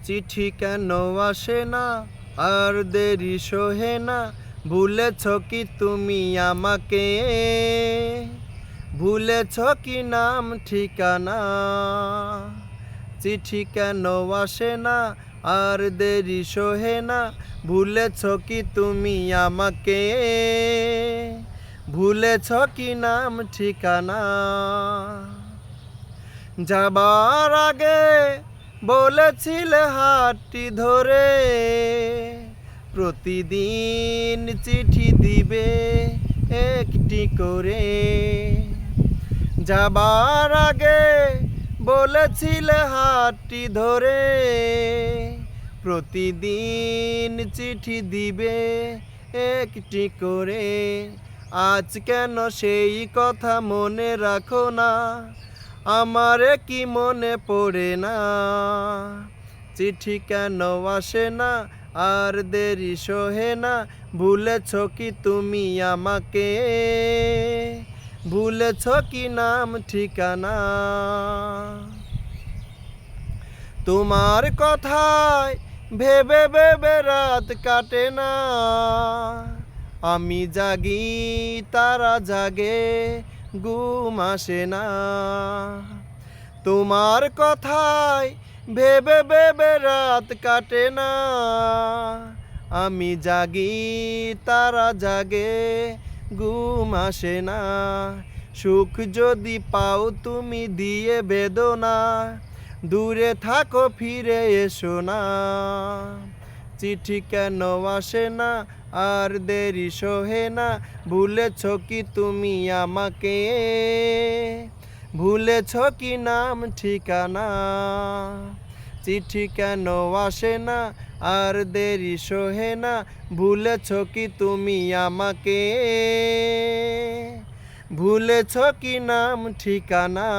চিঠি কেন আসে না আর দেরি সহে না, ভুলেছ কি তুমি আমাকে? ভুলেছ কি নাম ঠিকানা? চিঠি কেন আসে না আর দেরি সহে না, ভুলেছ কি তুমি আমাকে? ভুলেছ কি নাম ঠিকানা? যাবার আগে বলেছিলে হাতটি ধরে, প্রতিদিন চিঠি দিবে একটি করে। যাবার আগে বলেছিলে হাতটি ধরে, প্রতিদিন চিঠি দিবে একটি করে। আজ কেন সেই কথা মনে রাখো না, আমারে কি মনে পড়ে না? চিঠি কেন আসে না আর দেরি সহে না, ভুলেছ কি তুমি আমাকে? ভুলেছ কি নাম ঠিকানা? তোমার কথায় ভেবে ভেবে রাত কাটে না, আমি জাগি তারা জাগে, ঘুম আসে না। তোমার কথায় ভেবে ভেবে রাত কাটে না, আমি জাগি তারা জাগে, ঘুম আসে না। সুখ যদি পাও তুমি দিয়ে বেদনা, দূরে থাকো ফিরে এসো না। চিঠি কেন আসে না আর দেরি সহে না, ভুলেছ কি তুমি আমাকে? ভুলেছ কি নাম ঠিকানা? চিঠি কেন আসে না আর দেরি সহে না, ভুলেছ কি তুমি আমাকে? ভুলেছ কি নাম ঠিকানা?